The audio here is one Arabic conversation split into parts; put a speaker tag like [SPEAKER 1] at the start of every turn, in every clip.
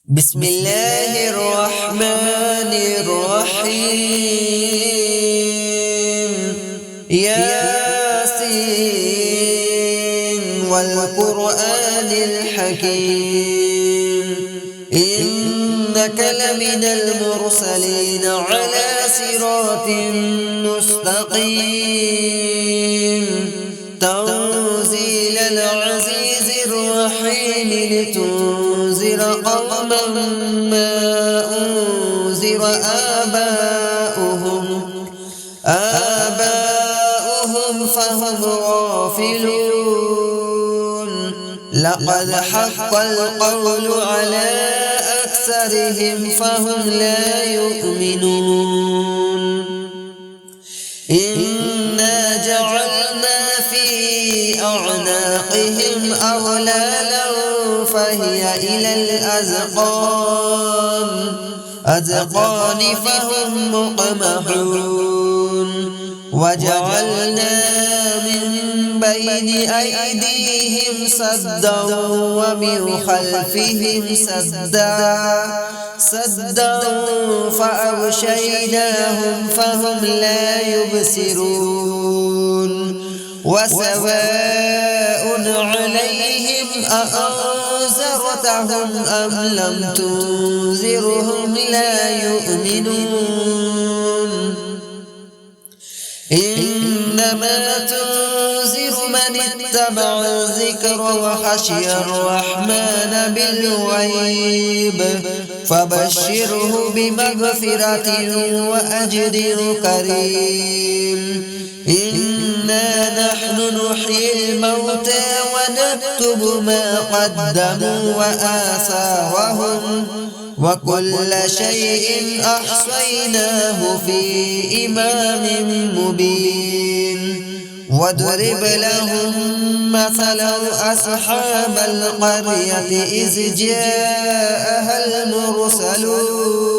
[SPEAKER 1] بسم الله الرحمن الرحيم ياسين والقرآن الحكيم إنك لمن المرسلين على صراط مستقيم تنزيل العزيز الرحيم لتنذر قوما ما أنذر آباؤهم فهم غافلون لقد حق القول على أكثرهم فهم لا يؤمنون إنا جعلنا في أعناقهم أغلالا فهي إلى الأذقان فهم مقمحون وجعلنا من بين أيديهم سدا ومن خلفهم سدا فأغشيناهم فهم لا يبصرون وسواء عليهم أأنذرتهم أم لم تنذرهم لا يؤمنون إنما تنذر من اتبع الذكر وخشي الرحمن بالغيب فبشره بمغفرة وأجر كريم إنا نحن نحيي الموتى ونكتب ما قدموا وآثارهم وكل شيء أحصيناه في إمام مبين واضرب لهم مثلا أصحاب القرية إذ جاءها المرسلون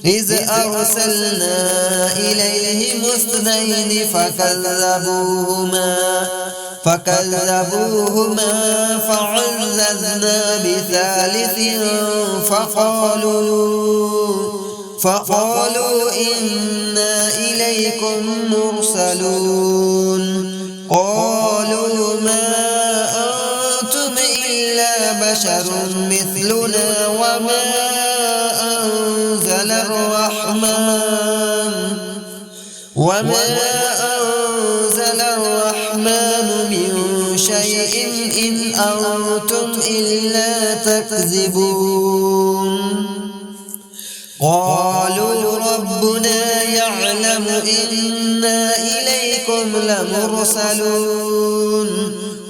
[SPEAKER 1] إذ أرسلنا إليهم اثنين فكذبوهما فعززنا بثالث فقالوا إنا إليكم مرسلون قالوا ما أنتم إلا بشر مثلنا وما أنزل الرحمن من شيء إن أنتم إلا تكذبون قالوا ربنا يعلم إنا إليكم لمرسلون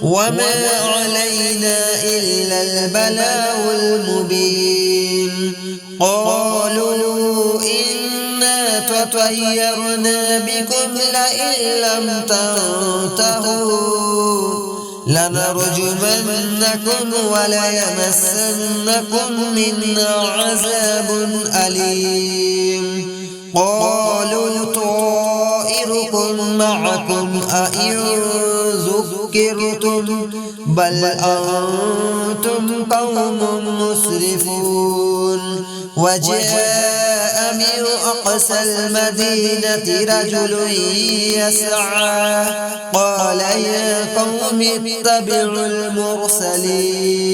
[SPEAKER 1] وما علينا إلا البلاغ المبين قالوا إنا تطيرنا بكم لئن لم تنتهوا لنرجمنكم وليمسنكم منا عذاب أليم قالوا طائركم معكم أئن ذكرتم بل أنتم قوم مسرفون وجاء من أقصى المدينة رجل يسعى قال يا قوم اتبعوا المرسلين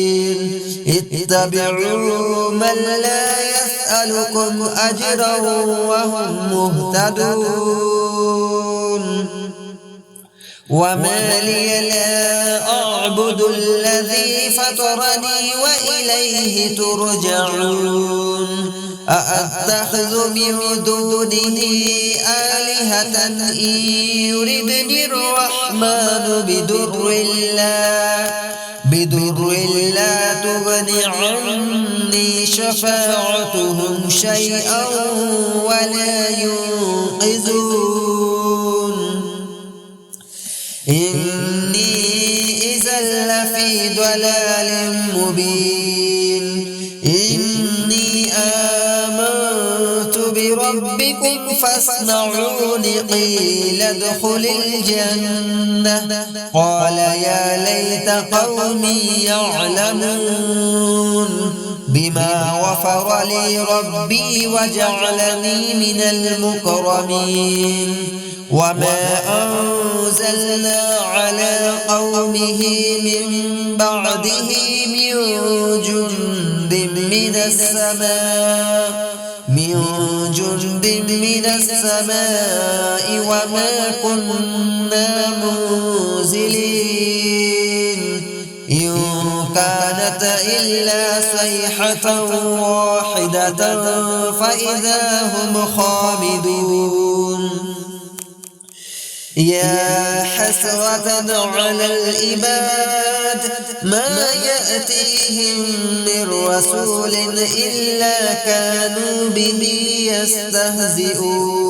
[SPEAKER 1] اتبعوا من لا يسألكم أجرا وهم مهتدون وما لي لا أعبد الذي فطرني وإليه ترجعون أأتخذ من دونه آلهة إن يردني الرحمن بدر لا تغن عني شفاعتهم شيئا ولا ينقذون إني إذا لفي ضلال مبين إني آمنت بربكم فاسمعون قيل ادخل الجنة قال يا ليت قومي يعلمون بما غفر لي ربي وجعلني من المكرمين وما أنزلنا على قومه من بعده من جند من السماء وما كنا منزلين إن كانت إلا صيحة واحدة فإذا هم خامدون يا حسرة على العباد ما يأتيهم من رسول إلا كانوا به يستهزئون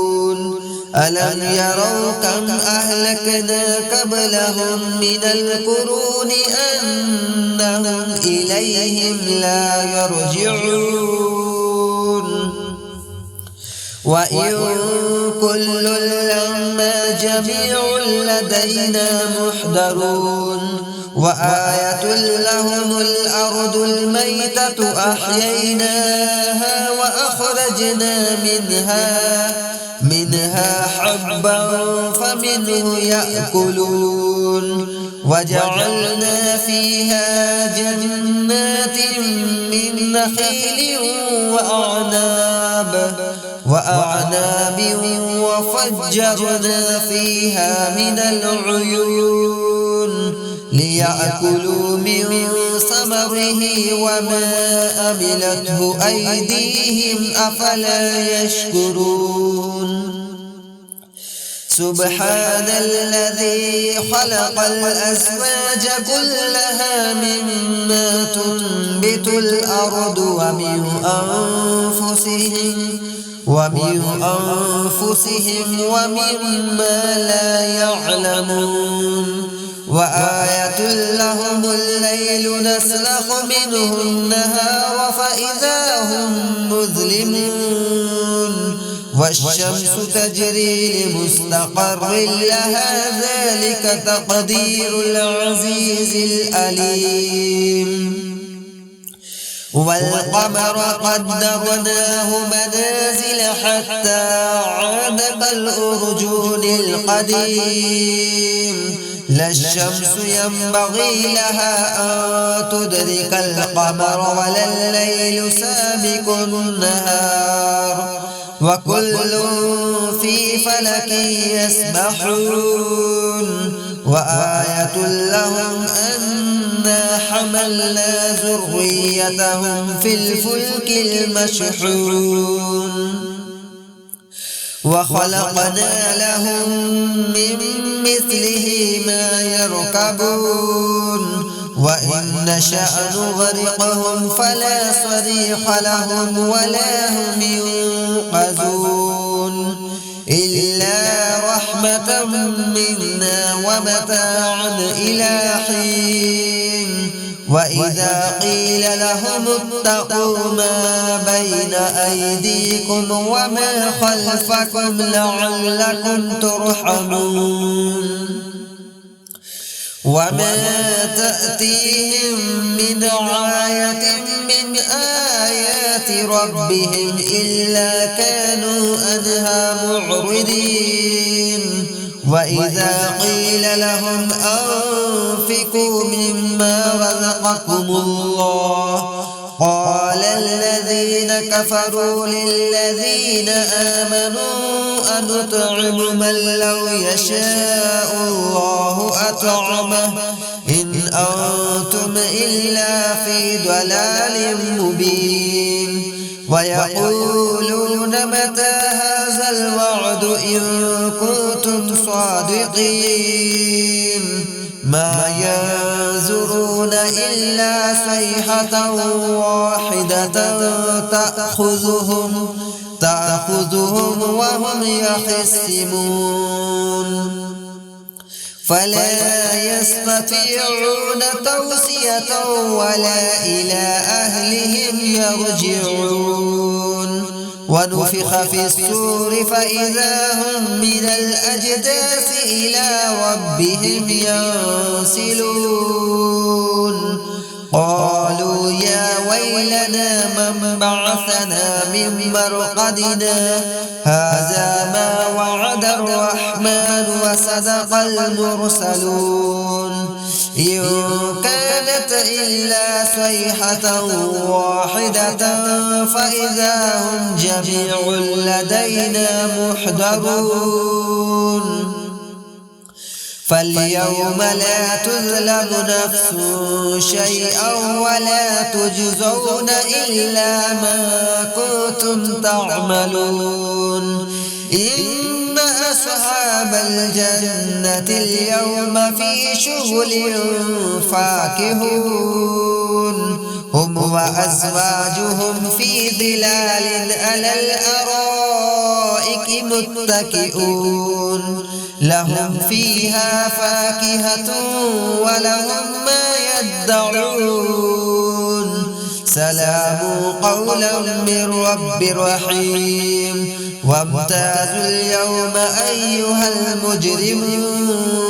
[SPEAKER 1] ألم يروا كم أهلكنا قبلهم من القرون أنهم إليهم لا يرجعون وإن كل لما جميع لدينا محضرون وآية لهم الأرض الميتة أحييناها وأخرجنا منها حبا فمنه يأكلون وجعلنا فيها جنات من نخيل وأعناب وفجرنا فيها من العيون ليأكلوا من ثمره وما عملته أيديهم أفلا يشكرون سبحان الذي خلق الأزواج كلها مما تنبت الأرض ومن أنفسهم ومما لا يعلمون وآية لهم الليل نسلخ منه النهار فإذا هم مظلمون والشمس تجري لمستقر لها ذلك تقدير العزيز العليم والقمر قدرناه منازل حتى عاد كالأرجون القديم لا الشمس ينبغي لها أن تدرك القمر ولا الليل سابق النهار وكل في فلك يسبحون وآية لهم أنا حملنا ذريتهم في الفلك المشحون وخلقنا لهم من مثله ما يركبون وإن نشأ نغرقهم فلا صريخ لهم ولا هم ينقذون إلا رحمة منا ومتاعا إلى حين وإذا قيل لهم اتقوا ما بين أيديكم وما خلفكم لعلكم ترحمون وما تأتيهم من آية من آيات ربهم إلا كانوا عنها معرضين وإذا قيل لهم أنفقوا مما رزقكم الله قال الذين كفروا للذين آمنوا أنطعم من لو يشاء الله أطعمه إن أنتم إلا في ضلال مبين ويقولون متى هذا الوعد إن كنتم صادقين ما ينظرون إلا صيحة واحدة تأخذهم وهم يخصمون فلا يستطيعون توصية ولا إلى أهلهم يرجعون ونفخ في الصور فإذا هم من الأجداث إلى ربهم ينسلون قالوا يا ويلنا من بعثنا من مرقدنا هذا ما وعد الرحمن وصدق المرسلون إن كانت إلا صيحة واحدة فإذا هم جميع لدينا محضرون فاليوم لا تظلم نفس شيئا ولا تجزون إلا ما كنتم تعملون إن أصحاب الجنة اليوم في شغل فاكهون هم وأزواجهم في ظلال على الأرائك متكئون لهم فيها فاكهة ولهم ما يدعون سلام قولا من رب رحيم وامتازوا اليوم أيها المجرمون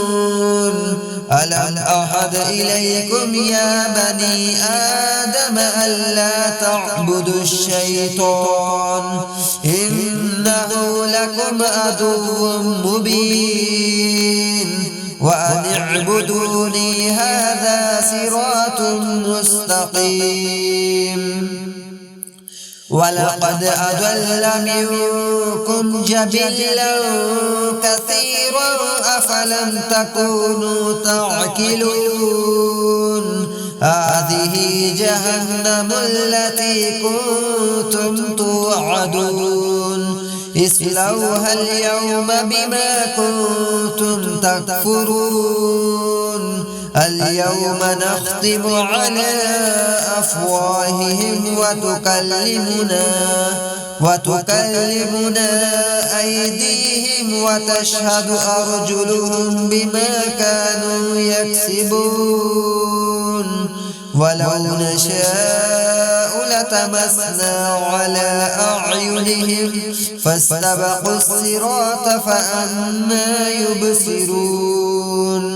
[SPEAKER 1] ألم أعهد إليكم يا بني آدم ألا تعبدوا الشيطان إنه لكم عدو مبين وأن اعبدوني هذا صراط مستقيم ولقد أضل منكم جبلا كثيرا أفلم تكونوا تعقلون هذه جهنم التي كنتم توعدون اصلوها اليوم بما كنتم تكفرون اليوم نختم على أفواههم وتكلمنا أيديهم وتشهد أرجلهم بما كانوا يكسبون ولو نشاء لتمسنا على أعينهم فاستبقوا الصراط فأنى يبصرون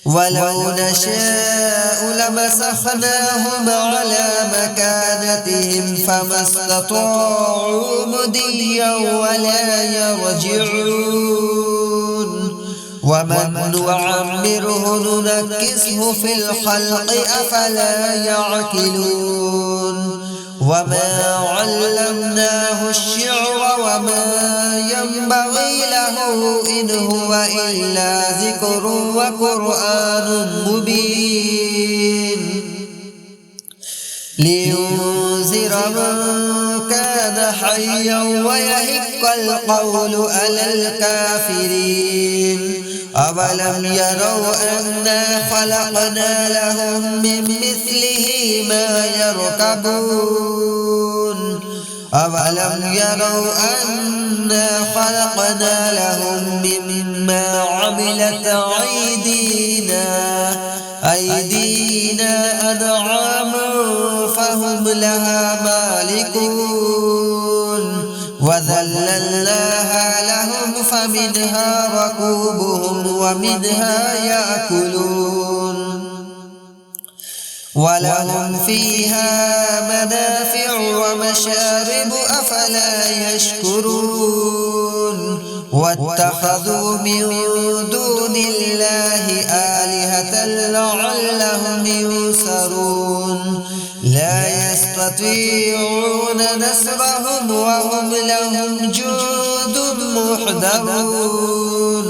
[SPEAKER 1] ولو نشاء لمسخناهم على مكانتهم فما استطاعوا مضيا ولا يرجعون ومن نعمره ننكسه في الخلق أفلا يعقلون وما علمناه الشعر وما ينبغي له إن هو إلا ذكر وقرآن مبين لينذر من كان حيا ويحق القول على الكافرين أولم يروا أنا خلقنا لهم من مثله ما يركبون أولم يروا أنا خلقنا لهم مما عملت أيدينا أنعاما فهم لها مالكون وذللناها لهم فمنها ركوبهم ومنها يأكلون ولهم فيها منافع ومشارب أفلا يشكرون واتخذوا من دون الله آلهة لعلهم ينصرون لا يستطيعون نصرهم وهم لهم جند محضرون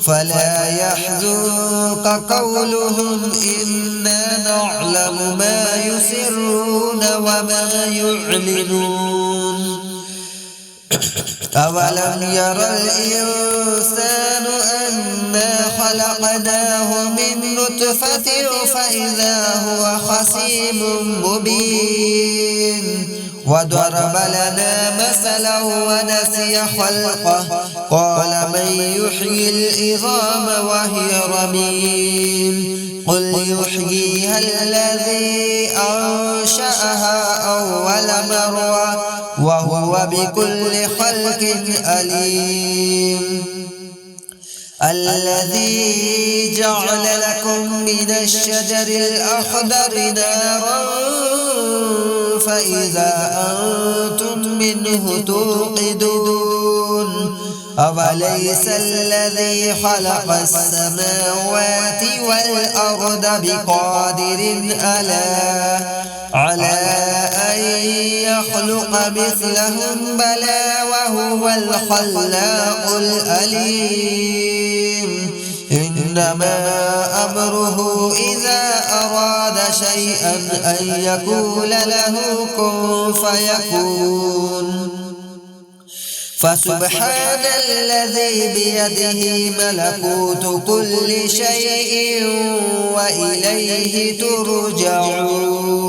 [SPEAKER 1] فلا يحزنك قولهم إنا نعلم ما يسرون وما يعلنون أولم يرى الإنسان أنا خلقناه من نطفة فإذا هو خصيم مبين وضرب لنا مثلا ونسي خلقه قال من يحيي العظام وهي رميم قل يحييها الذي أنشأها أول مرة وهو بكل خلق عليم الذي جعل لكم من الشجر الأخضر نارا فإذا أنتم منه توقدون أوليس الذي خلق السماوات والأرض بقادر على أن يخلق مثلهم بلى وهو الخلاق العليم إنما أمره إذا أراد شيئا أن يقول له كن فيكون فسبحان الذي بيده ملكوت كل شيء وإليه ترجعون.